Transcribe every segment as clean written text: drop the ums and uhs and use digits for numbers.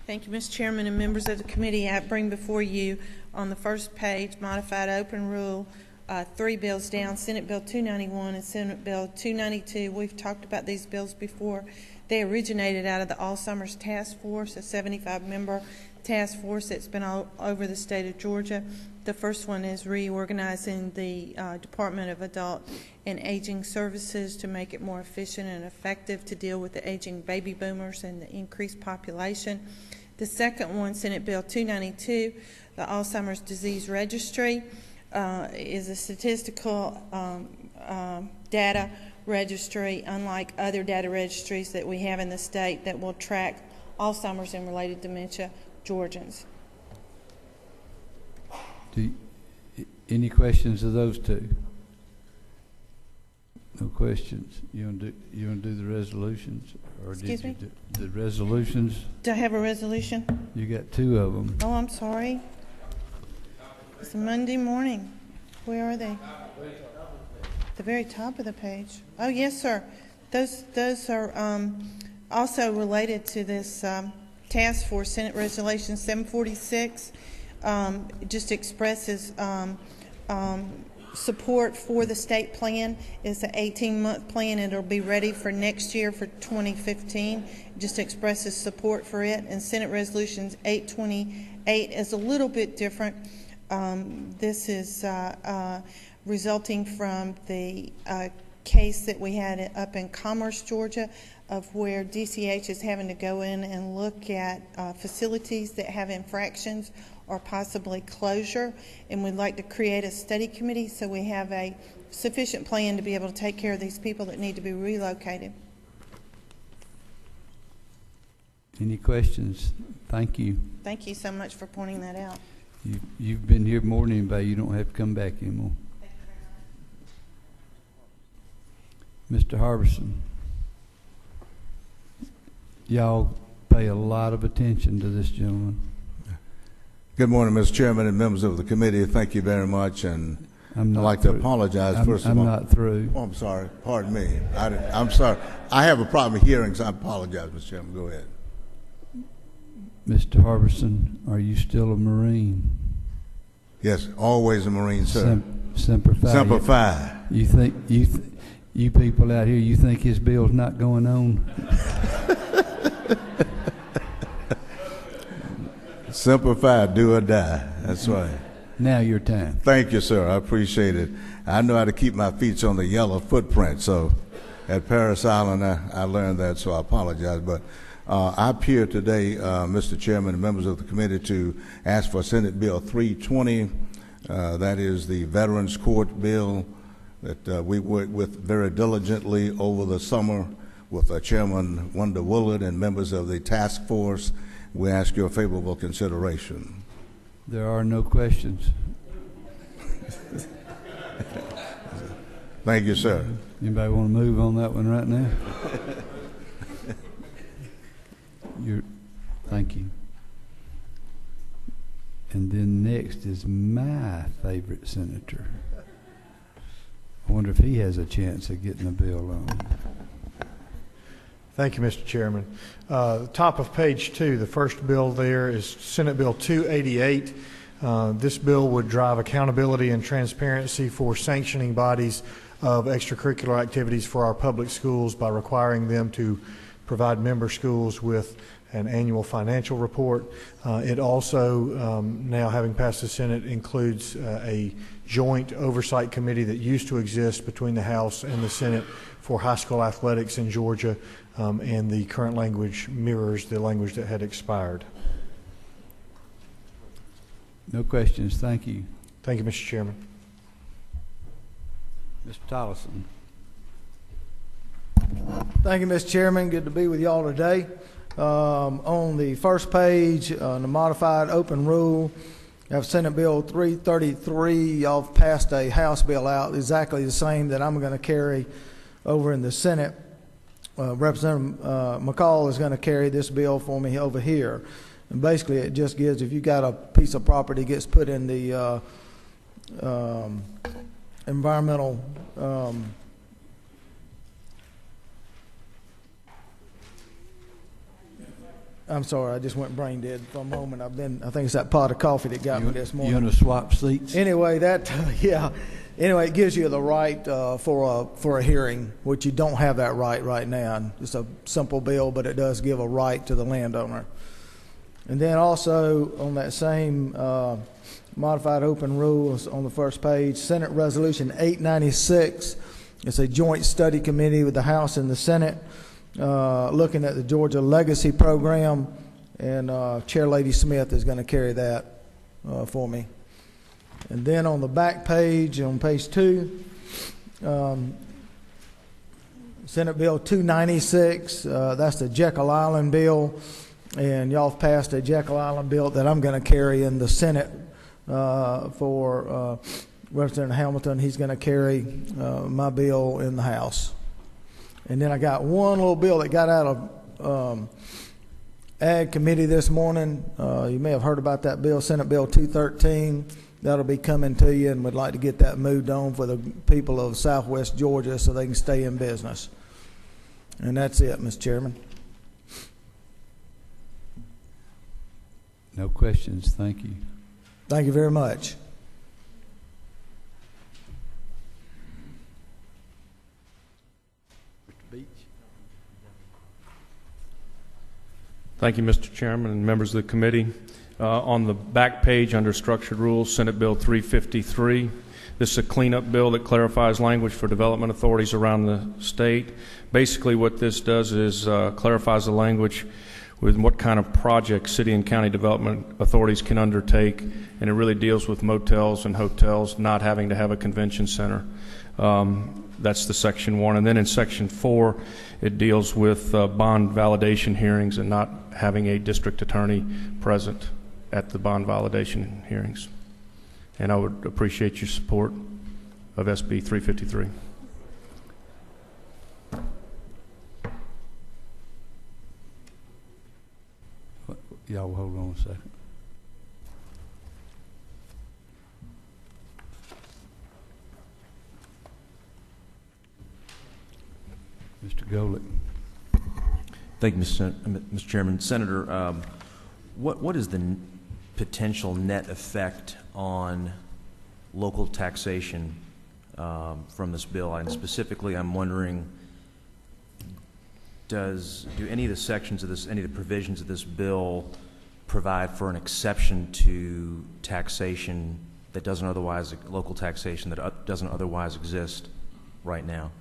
Thank you, Mr. Chairman and members of the committee. I bring before you on the first page modified open rule, 3 bills down, Senate Bill 291 and Senate Bill 292. We've talked about these bills before. They originated out of the Alzheimer's Task Force, a 75-member task force that's been all over the state of Georgia. The first one is reorganizing the Department of Adult and Aging Services to make it more efficient and effective to deal with the aging baby boomers and the increased population. The second one, Senate Bill 292, the Alzheimer's Disease Registry, is a statistical data registry, unlike other data registries that we have in the state, that will track Alzheimer's and related dementia Georgians. Any questions of those two? No questions. You want to do the resolutions, or Excuse did you me? do the resolutions? Do I have a resolution? You got 2 of them. Oh, I'm sorry. It's a Monday morning. Where are they? The very top of the page. Oh, yes, sir. Those are also related to this task force. Senate Resolution 746 just expresses support for the state plan. It's an 18-month plan, and it'll be ready for next year for 2015. It just expresses support for it. And Senate Resolutions 828 is a little bit different. This is resulting from the case that we had up in Commerce, Georgia, of where DCH is having to go in and look at facilities that have infractions or possibly closure, and we'd like to create a study committee so we have a sufficient plan to be able to take care of these people that need to be relocated. Any questions? Thank you. Thank you so much for pointing that out. You've been here more than anybody. You don't have to come back anymore. Mr. Harbison, y'all pay a lot of attention to this gentleman. Good morning, Mr. Chairman and members of the committee. Thank you very much, and I'd like to apologize first of all. I'm not through. Oh, I'm sorry. Pardon me. I'm sorry. I have a problem hearing, so I apologize, Mr. Chairman. Go ahead. Mr. Harbison, are you still a Marine? Yes, always a Marine, sir. Semper Fi. Semper Fi. You think you people out here, you think his bill's not going on? Semper Fi, do or die. That's right. Now your time. Thank you, sir. I appreciate it. I know how to keep my feet on the yellow footprint, so at Paris Island I learned that, so I apologize. But I appear today, Mr. Chairman and members of the committee, to ask for Senate Bill 320. That is the Veterans Court bill that we worked with very diligently over the summer with Chairman Wanda Woolard and members of the task force. We ask your favorable consideration. There are no questions. Thank you, sir. Anybody want to move on that one right now? Thank you. And then next is my favorite senator. I wonder if he has a chance of getting a bill on. Thank you, Mr. Chairman. Top of page 2, the first bill there is Senate Bill 288. This bill would drive accountability and transparency for sanctioning bodies of extracurricular activities for our public schools by requiring them to provide member schools with an annual financial report. It also, now having passed the Senate, includes a joint oversight committee that used to exist between the House and the Senate for high school athletics in Georgia, and the current language mirrors the language that had expired. No questions. Thank you. Thank you, Mr. Chairman. Mr. Tollison. Thank you, Mr. Chairman. Good to be with y'all today. On the first page, the modified open rule of Senate Bill 333, y'all passed a House bill out exactly the same that I'm going to carry over in the Senate. Representative McCall is going to carry this bill for me over here. And basically it just gives, if you got a piece of property gets put in the environmental I'm sorry, I just went brain dead for a moment. I think it's that pot of coffee that got me this morning. You want to swap seats? Anyway, yeah. Anyway, it gives you the right for a hearing, which you don't have that right now. It's a simple bill, but it does give a right to the landowner. And then also on that same modified open rules on the first page, Senate Resolution 896. It's a joint study committee with the House and the Senate looking at the Georgia Legacy Program, and Chair Lady Smith is going to carry that for me. And then on the back page, on page 2, Senate Bill 296, that's the Jekyll Island bill, and y'all have passed a Jekyll Island bill that I'm going to carry in the Senate for Representative Hamilton. He's going to carry my bill in the House. And then I got one little bill that got out of Ag Committee this morning. You may have heard about that bill, Senate Bill 213. That'll be coming to you, and we'd like to get that moved on for the people of Southwest Georgia so they can stay in business. And that's it, Mr. Chairman. No questions. Thank you. Thank you very much. Thank you, Mr. Chairman and members of the committee. On the back page under Structured Rules, Senate Bill 353. This is a cleanup bill that clarifies language for development authorities around the state. Basically what this does is clarifies the language with what kind of projects city and county development authorities can undertake, and it really deals with motels and hotels not having to have a convention center. That's the Section 1. And then in Section 4, it deals with bond validation hearings and not having a district attorney present at the bond validation hearings. And I would appreciate your support of SB 353. Y'all hold on a second. Mr. Golick. Thank you, Mr. Chairman. Senator, what is the potential net effect on local taxation from this bill? And specifically, I'm wondering, do any of the sections of this, any of the provisions of this bill provide for an exception to taxation that doesn't otherwise, local taxation that doesn't otherwise exist right now?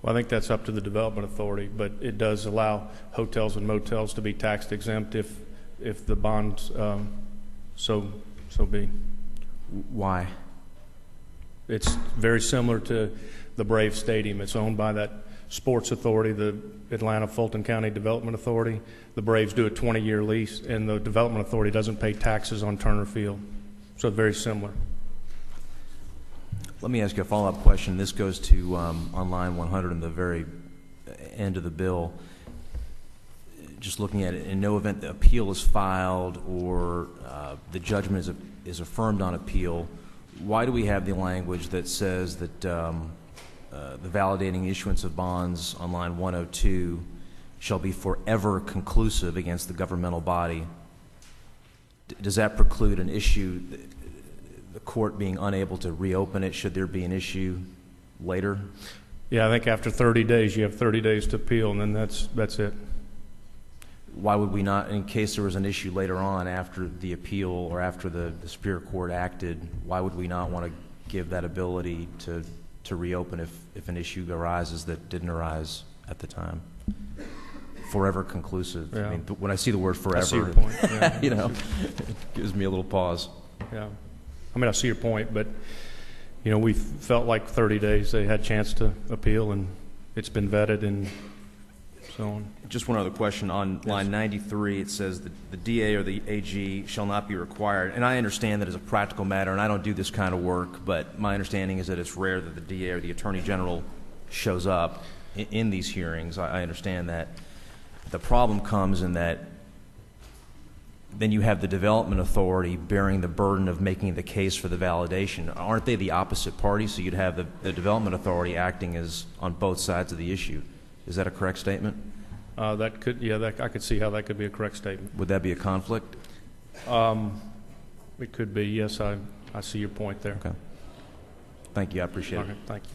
Well, I think that's up to the development authority, but it does allow hotels and motels to be tax exempt if the bonds so be. Why? It's very similar to the Brave Stadium. It's owned by that sports authority, the Atlanta Fulton County Development Authority. The Braves do a 20-year lease, and the development authority doesn't pay taxes on Turner Field. So it's very similar. Let me ask you a follow-up question. This goes to on line 100 in the very end of the bill. Just looking at it, in no event the appeal is filed or the judgment is affirmed on appeal, why do we have the language that says that the validating issuance of bonds on line 102 shall be forever conclusive against the governmental body? Does that preclude an issue, the court being unable to reopen it should there be an issue later? Yeah, I think after 30 days, you have 30 days to appeal, and then that's it. Why would we not, in case there was an issue later on after the appeal or after the Superior Court acted, why would we not want to give that ability to reopen if an issue arises that didn't arise at the time? Forever conclusive. Yeah. I mean, when I see the word forever, I see your point. Yeah. you know, it gives me a little pause. Yeah. I mean, I see your point, but, you know, we felt like 30 days they had a chance to appeal, and it's been vetted and so on. Just one other question. On line 93, it says that the DA or the AG shall not be required. And I understand that as a practical matter, and I don't do this kind of work, but my understanding is that it's rare that the DA or the Attorney General shows up in these hearings. I understand that. The problem comes in that then you have the development authority bearing the burden of making the case for the validation. Aren't they the opposite party? So you'd have the development authority acting as on both sides of the issue. Is that a correct statement? That could, yeah, that, I could see how that could be a correct statement. Would that be a conflict? It could be, yes, I see your point there. Okay. Thank you. I appreciate Okay, it. thank you.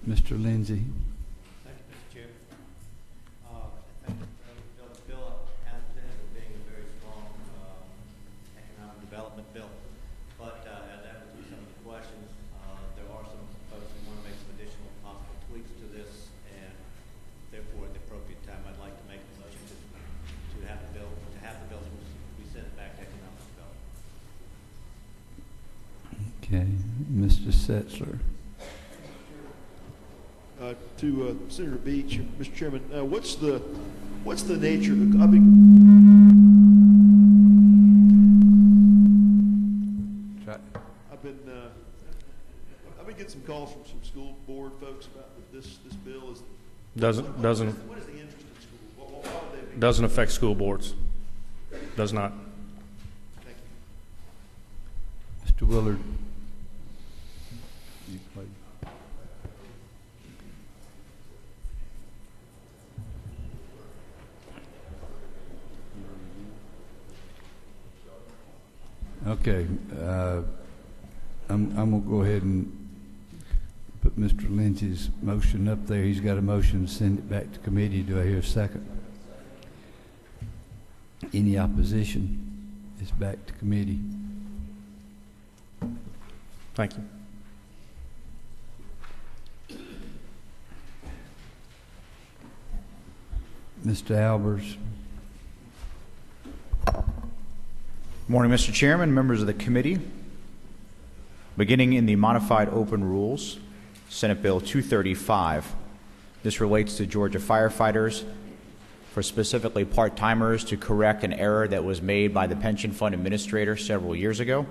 Mr. Lindsay. Thank you, Mr. Chair. I think the bill has been being a very strong economic development bill. But as ever through some of the questions, there are some folks who want to make some additional possible tweaks to this, and therefore at the appropriate time, I'd like to make a motion to have the bill we send it back to economic development. Okay, Mr. Setzler. To Senator Beach, Mr. Chairman, what's the nature of the? I've been getting some calls from some school board folks about this bill. What is the interest in school? Why would they be? Doesn't affect school boards. Does not. Thank Mr. you. Willard. Okay, I'm going to go ahead and put Mr. Lindsay's motion up there. He's got a motion to send it back to committee. Do I hear a second? Any opposition? It's back to committee. Thank you. Mr. Albers. Morning, Mr. Chairman, members of the committee. Beginning in the modified open rules, Senate Bill 235. This relates to Georgia firefighters, for specifically part-timers, to correct an error that was made by the pension fund administrator several years ago.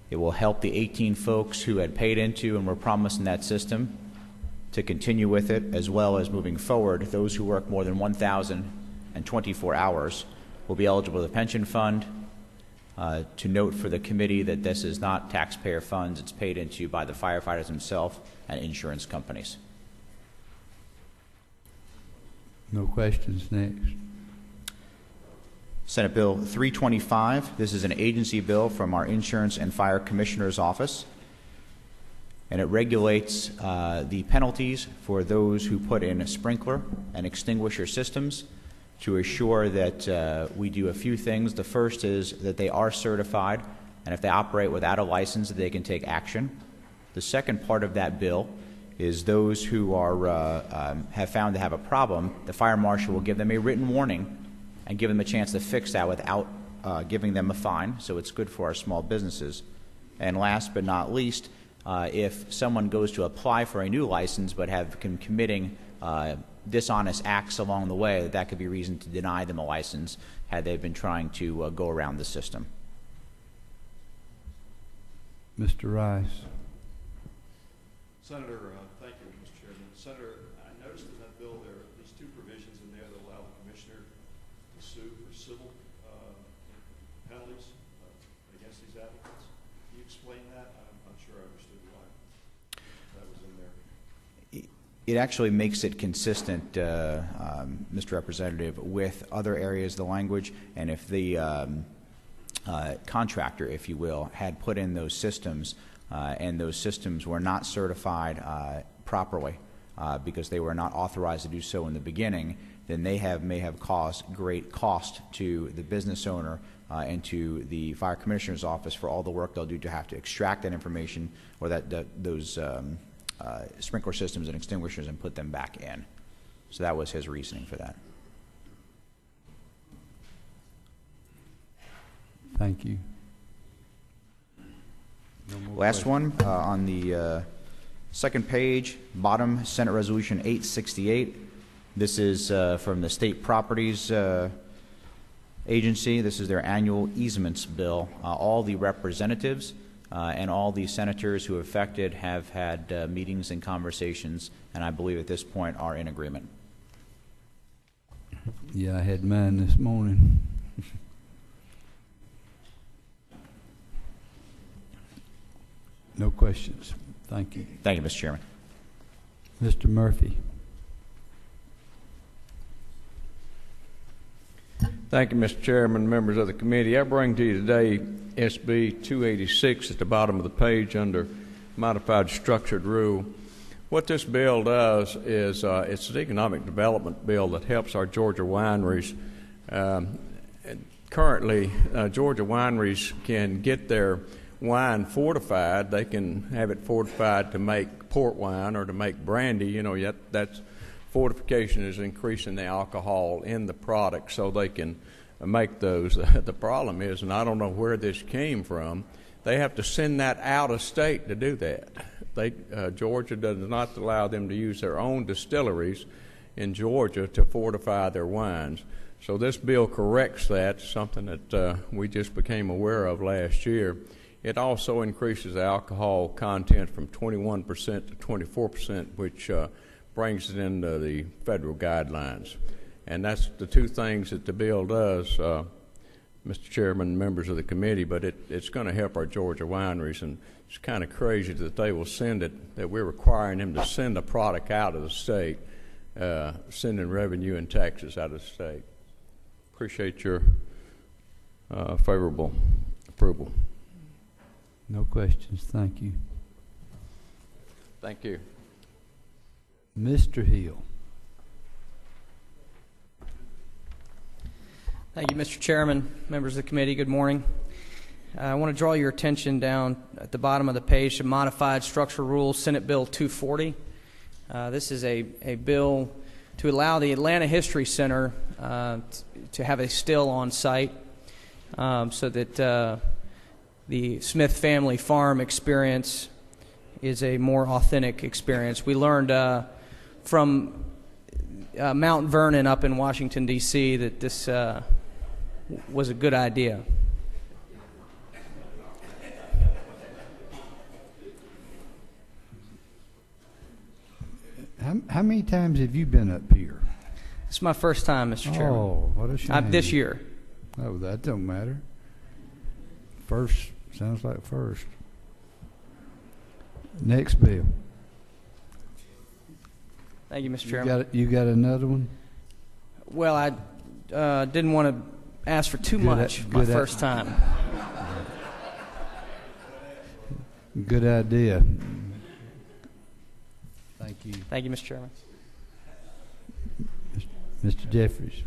It will help the 18 folks who had paid into and were promised in that system to continue with it, as well as moving forward, those who work more than 1,024 hours will be eligible for the pension fund. To note for the committee that this is not taxpayer funds, it's paid into by the firefighters themselves and insurance companies. No questions. Next. Senate Bill 325. This is an agency bill from our Insurance and Fire Commissioner's Office, and it regulates the penalties for those who put in a sprinkler and extinguisher systems to assure that we do a few things. The first is that they are certified, and if they operate without a license, that they can take action. The second part of that bill is those who are have found to have a problem, the fire marshal will give them a written warning and give them a chance to fix that without giving them a fine, so it's good for our small businesses. And last but not least, if someone goes to apply for a new license but have been committing dishonest acts along the way, that could be reason to deny them a license had they been trying to go around the system. Mr. Rice. Senator, thank you, Mr. Chairman. Senator, I noticed in that bill there are at least two provisions in there that allow the commissioner to sue for civil penalties against these applicants. Can you explain that? I'm not sure I understood why that was in there. It actually makes it consistent, Mr. Representative, with other areas of the language, and if the contractor, if you will, had put in those systems and those systems were not certified properly because they were not authorized to do so in the beginning, then they may have caused great cost to the business owner and to the fire commissioner's office for all the work they'll do to have to extract that information or those sprinkler systems and extinguishers and put them back in. So that was his reasoning for that. Thank you. No more Last questions. one on the second page, bottom, Senate Resolution 868. This is from the State Properties Agency. This is their annual easements bill. All the representatives and all the senators who are affected have had meetings and conversations, and I believe at this point are in agreement. Yeah, I had mine this morning. No questions. Thank you. Thank you, Mr. Chairman. Mr. Murphy. Thank you, Mr. Chairman, members of the committee. I bring to you today SB 286 at the bottom of the page under modified structured rule. What this bill does is it's an economic development bill that helps our Georgia wineries. Currently, Georgia wineries can get their wine fortified. They can have it fortified to make port wine or to make brandy. You know, yet that's fortification is increasing the alcohol in the product so they can make those. The problem is, and I don't know where this came from, they have to send that out of state to do that. Georgia does not allow them to use their own distilleries in Georgia to fortify their wines. So this bill corrects that, something that we just became aware of last year. It also increases the alcohol content from 21% to 24%, which brings it into the federal guidelines. And that's the two things that the bill does, Mr. Chairman and members of the committee, but it's going to help our Georgia wineries. And it's kind of crazy that they will send it, that we're requiring them to send the product out of the state, sending revenue and taxes out of the state. Appreciate your favorable approval. No questions. Thank you. Thank you. Mr. Hill. Thank you, Mr. Chairman, members of the committee. Good morning. I want to draw your attention down at the bottom of the page to Modified Structural Rules, Senate Bill 240. This is a bill to allow the Atlanta History Center to have a still on site so that the Smith family farm experience is a more authentic experience. We learned from Mount Vernon up in Washington, D.C. that this was a good idea. How many times have you been up here? It's my first time, Mr. Chairman. Oh, what a shame. This year. Oh, that don't matter. First, sounds like first. Next bill. Thank you, Mr. Chairman. You got another one? Well, I didn't want to ask for too much my first time. Good idea. Thank you. Thank you, Mr. Chairman. Mr. Jeffries.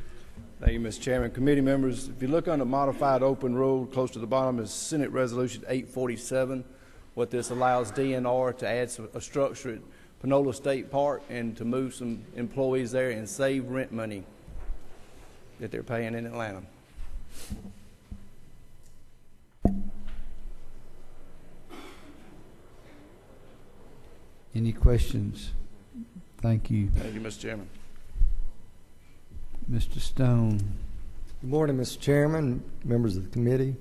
Thank you, Mr. Chairman. Committee members, if you look under modified open rule, close to the bottom is Senate Resolution 847. What this allows DNR to add a structure at Panola State Park and to move some employees there and save rent money that they're paying in Atlanta. Any questions? Thank you. Thank you, Mr. Chairman. Mr. Stone. Good morning, Mr. Chairman, members of the committee.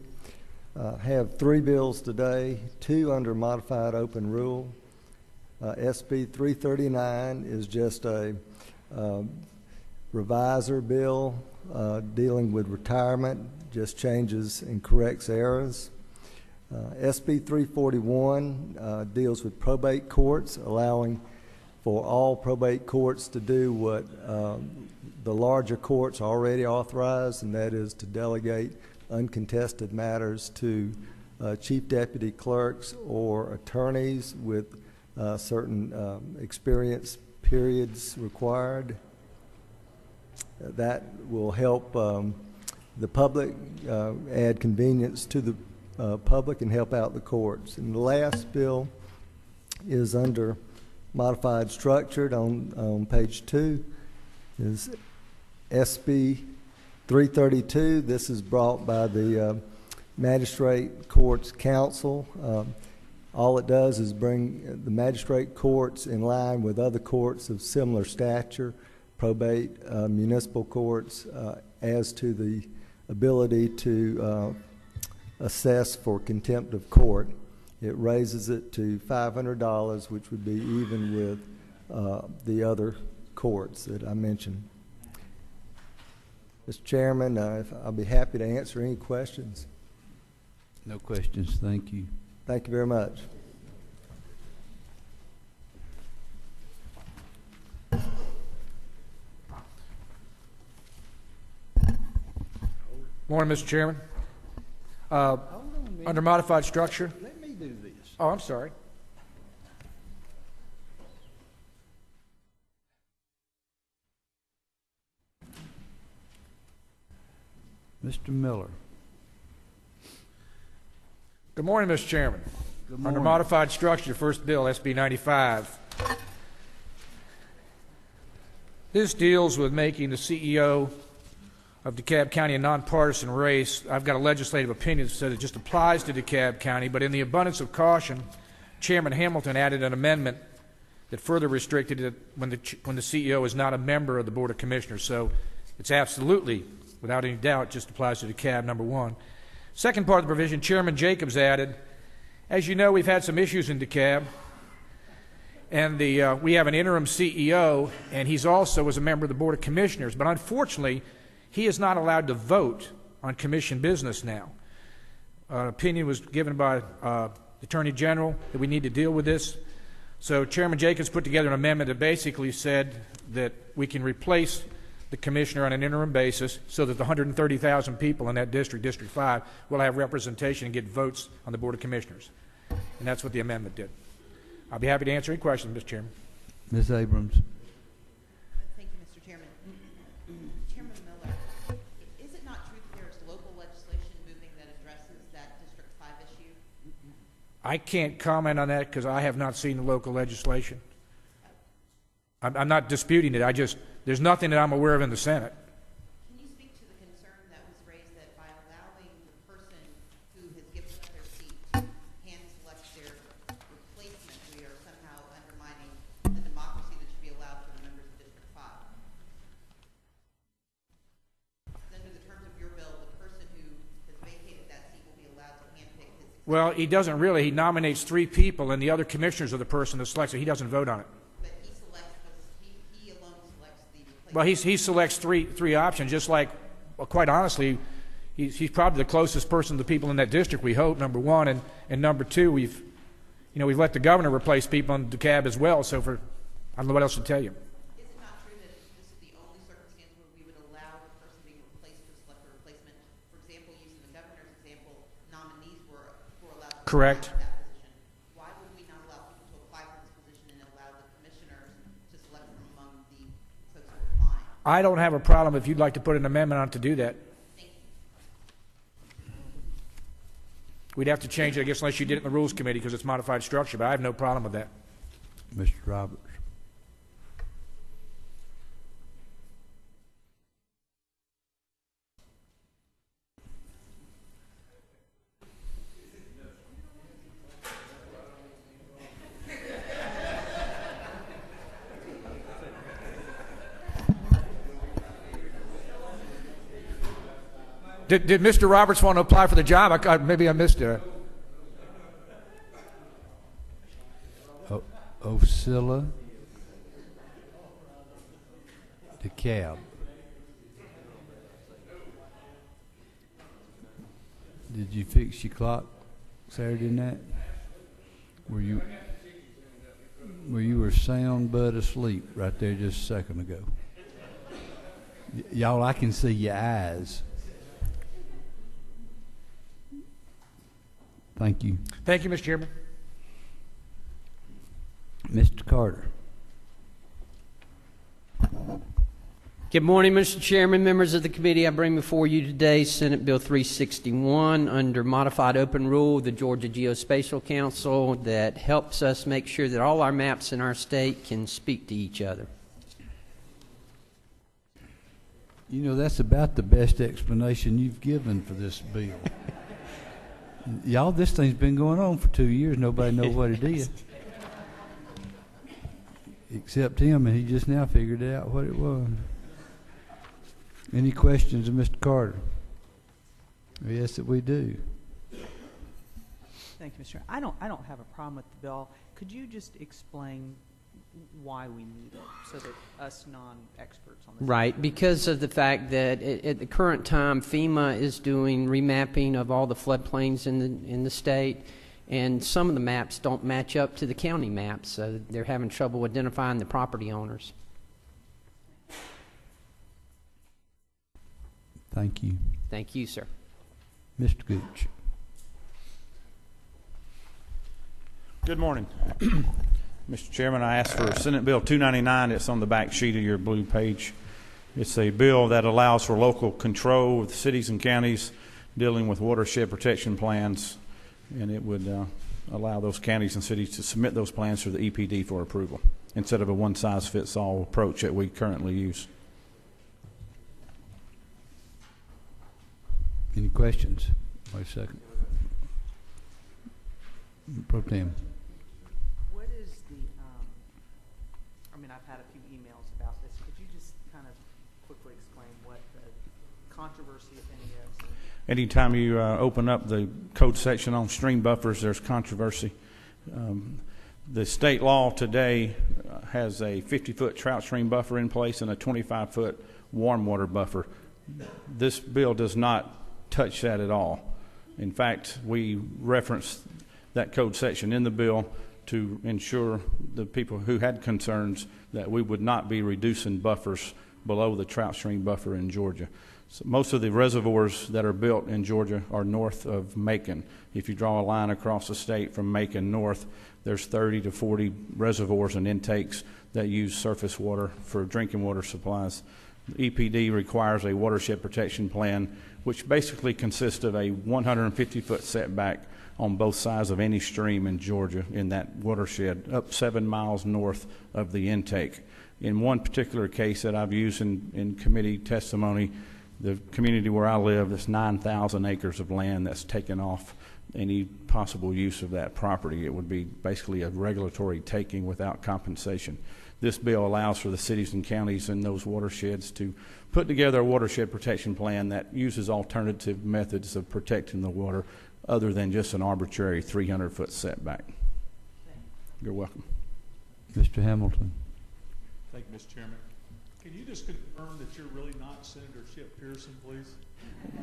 I have three bills today, two under modified open rule. SB 339 is just a revisor bill dealing with retirement, just changes and corrects errors. SB 341 deals with probate courts, allowing for all probate courts to do what the larger courts already authorized, and that is to delegate uncontested matters to chief deputy clerks or attorneys with certain experience periods required. That will help the public, add convenience to the public and help out the courts. And the last bill is under modified structured on page 2 is SB 332. This is brought by the Magistrate Courts Council. All it does is bring the magistrate courts in line with other courts of similar stature, probate, municipal courts, as to the ability to assess for contempt of court. It raises it to $500, which would be even with the other courts that I mentioned. Mr. Chairman, I'll be happy to answer any questions. No questions. Thank you. Thank you very much. Morning, Mr. Chairman. Under modified structure. Let me do this. Oh, I'm sorry. Mr. Miller. Good morning, Mr. Chairman. Good Under morning. modified structure, first bill, SB 95. This deals with making the CEO of DeKalb County a nonpartisan race. I've got a legislative opinion that says it just applies to DeKalb County, but in the abundance of caution, Chairman Hamilton added an amendment that further restricted it when the CEO is not a member of the Board of Commissioners. So it's absolutely, without any doubt, just applies to DeKalb, number one. Second part of the provision, Chairman Jacobs added, as you know, we've had some issues in DeKalb, and we have an interim CEO, and he's also was a member of the Board of Commissioners, but unfortunately, he is not allowed to vote on commission business now. An opinion was given by the Attorney General that we need to deal with this. So Chairman Jacobs put together an amendment that basically said that we can replace the commissioner on an interim basis so that the 130,000 people in that district, District 5, will have representation and get votes on the Board of Commissioners. And that's what the amendment did. I'll be happy to answer any questions, Mr. Chairman. Ms. Abrams. Thank you, Mr. Chairman. Chairman Miller, is it not true that there is local legislation moving that addresses that District 5 issue? I can't comment on that because I have not seen the local legislation. I'm not disputing it. There's nothing that I'm aware of in the Senate. Can you speak to the concern that was raised that by allowing the person who has given up their seat to hand select their replacement, we are somehow undermining the democracy that should be allowed for the members of District 5? Under the terms of your bill, the person who has vacated that seat will be allowed to handpick his successor. Well, he doesn't really. He nominates 3 people, and the other commissioners are the person that selects it. He doesn't vote on it. But he selects, he alone selects the replacement. Well, he selects three options, just like, well, quite honestly, he's probably the closest person to the people in that district, we hope, number one. And number two, we've let the governor replace people in DeKalb as well, so I don't know what else to tell you. Is it not true that this is the only circumstance where we would allow the person being replaced to select a replacement? For example, using the governor's example, nominees were allowed to Correct. apply for that position. Why would we not allow people to apply for this position and allow the commissioners to select from among the folks who are applying? I don't have a problem if you'd like to put an amendment on to do that. Thank you. We'd have to change it, I guess, unless you did it in the Rules Committee because it's modified structure, but I have no problem with that. Mr. Roberts. Did Mr. Roberts want to apply for the job? Maybe I missed it. Oscilla DeKalb. Did you fix your clock Saturday night? Were you sound but asleep right there just a second ago? Y'all, I can see your eyes. Thank you. Thank you, Mr. Chairman. Mr. Carter. Good morning, Mr. Chairman, members of the committee. I bring before you today Senate Bill 361 under modified open rule of the Georgia Geospatial Council that helps us make sure that all our maps in our state can speak to each other. You know, that's about the best explanation you've given for this bill. Y'all, this thing's been going on for 2 years. Nobody knows what it is. Except him, and he just now figured out what it was. Any questions of Mr. Carter? Yes, that we do. Thank you, Mr. I don't have a problem with the bill. Could you just explain why we need it so that us non-experts on this... Right, because of the fact that at the current time FEMA is doing remapping of all the floodplains in the state, and some of the maps don't match up to the county maps, so they're having trouble identifying the property owners. Thank you. Thank you, sir. Mr. Gooch. Good morning. Mr. Chairman, I asked for Senate Bill 299. It's on the back sheet of your blue page. It's a bill that allows for local control of cities and counties dealing with watershed protection plans, and it would allow those counties and cities to submit those plans to the EPD for approval instead of a one-size-fits-all approach that we currently use. Any questions? Wait a second. Pro Tem. What is the, I mean, I've had a few emails about this. Could you just kind of quickly explain what the controversy, if any, is? Anytime you open up the code section on stream buffers, there's controversy. The state law today has a 50-foot trout stream buffer in place and a 25-foot warm water buffer. This bill does not touch that at all. In fact, we referenced that code section in the bill to ensure the people who had concerns that we would not be reducing buffers below the trout stream buffer in Georgia. So most of the reservoirs that are built in Georgia are north of Macon. If you draw a line across the state from Macon north, there's 30 to 40 reservoirs and intakes that use surface water for drinking water supplies. The EPD requires a watershed protection plan, which basically consists of a 150-foot setback on both sides of any stream in Georgia in that watershed, up 7 miles north of the intake. In one particular case that I've used in committee testimony, the community where I live, there's 9,000 acres of land that's taken off any possible use of that property. It would be basically a regulatory taking without compensation. This bill allows for the cities and counties in those watersheds to put together a watershed protection plan that uses alternative methods of protecting the water other than just an arbitrary 300-foot setback. You're welcome. Mr. Hamilton. Thank you, Mr. Chairman. Can you just confirm that you're really not Senator Chip Pearson, please?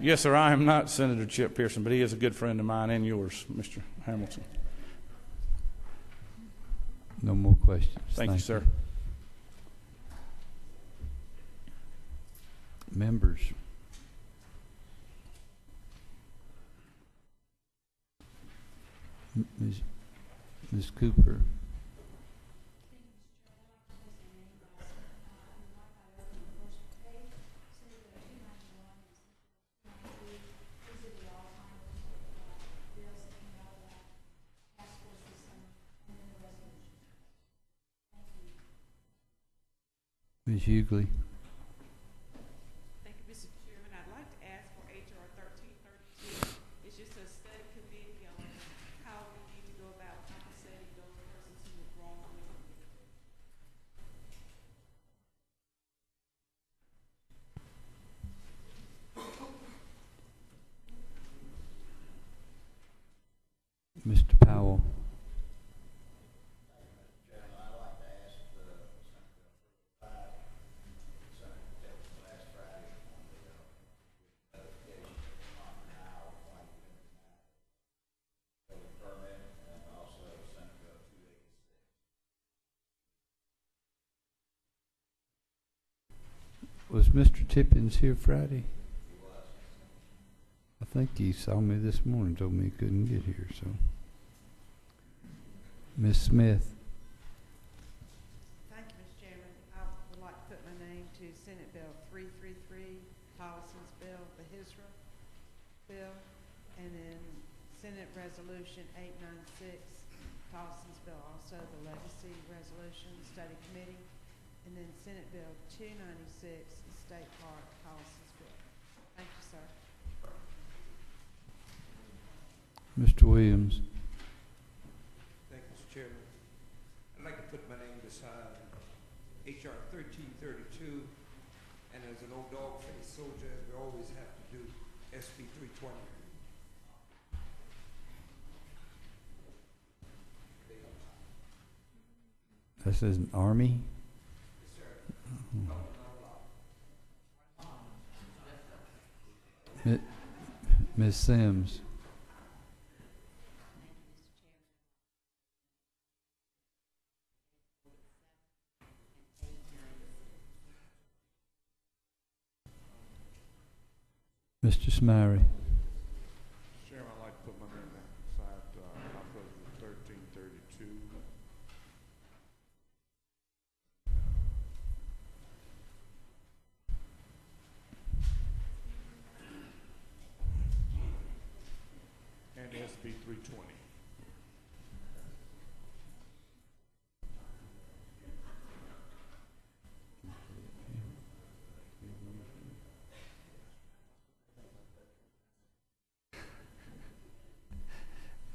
Yes, sir. I am not Senator Chip Pearson, but he is a good friend of mine and yours, Mr. Hamilton. No more questions. Thank you, sir. Members. Ms. Cooper. Ms. Hughley. Thank you, Mr. Chairman. I'd like to ask for H.R. 1332. It's just a study committee on how we need to go about compensating those persons who were wrongly Mr. Powell. Was Mr. Tippins here Friday? I think he saw me this morning, told me he couldn't get here, so. Ms. Smith. Thank you, Mr. Chairman. I would like to put my name to Senate Bill 333, Hollison's bill, the HISRA bill, and then Senate Resolution 896, Hollison's bill, also the Legacy Resolution Study Committee, and then Senate Bill 296, the State Park Hollison's bill. Thank you, sir. Mr. Williams. Thank you, Mr. Chairman. I'd like to put my name beside H.R. 1332, and as an old dog-faced soldier, as we always have to do, SB 320. This is an Army? Ms. Sims. Mr. Smyrie. Chairman, I'd like to put my name aside, House Resolution 1332. And SB 320.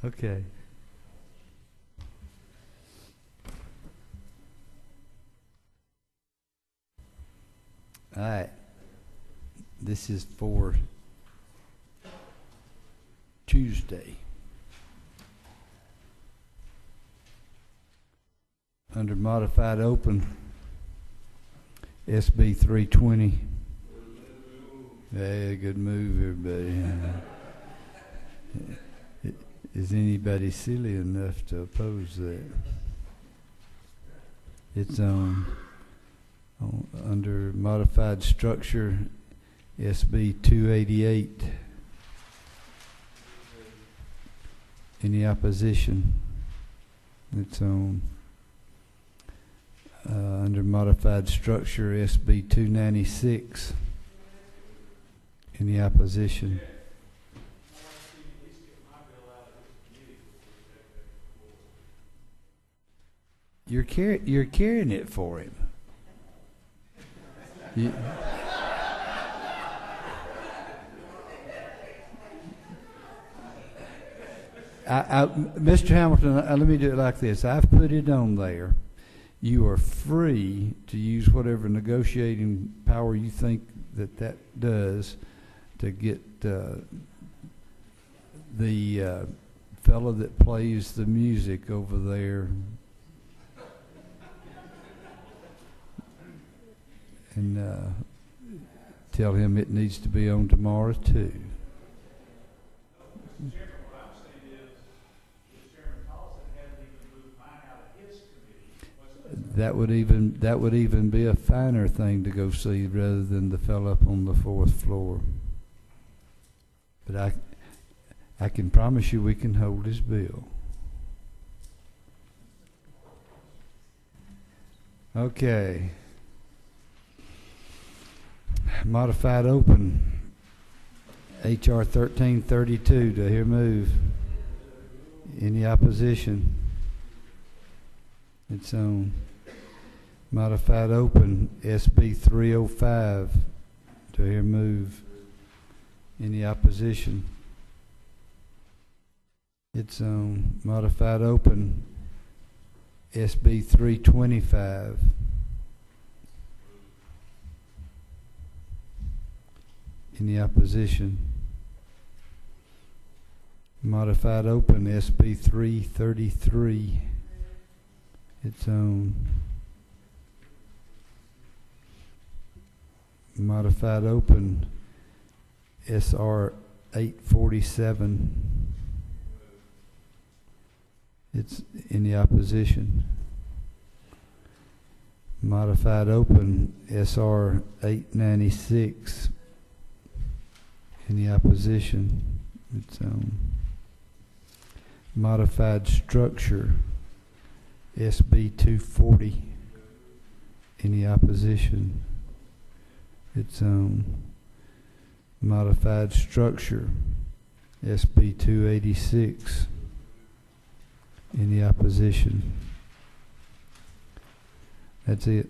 Okay. All right. This is for Tuesday. Under modified open, SB 320. Hey, good move, everybody. Is anybody silly enough to oppose that? It's under modified structure, SB 288. Any opposition? It's on under modified structure, SB 296. Any opposition? You're carrying it for him. Mr. Hamilton, let me do it like this. I've put it on there. You are free to use whatever negotiating power you think that does to get the fellow that plays the music over there and tell him it needs to be on tomorrow too. That would even be a finer thing to go see rather than the fellow up on the 4th floor. But I can promise you we can hold his bill. Okay. Modified open, HR 1332. Do I hear move? Any opposition? It's on. Modified open, SB 305. Do I hear move? Any opposition? It's on. Modified open, SB 325. Any opposition? Modified open, SB 333. It's on. Modified open, SR 847. It's any opposition? Modified open, SR 896. Any opposition? It's on. Modified structure, SB 240. Any opposition? It's on. Modified structure, SB 286. Any opposition? That's it.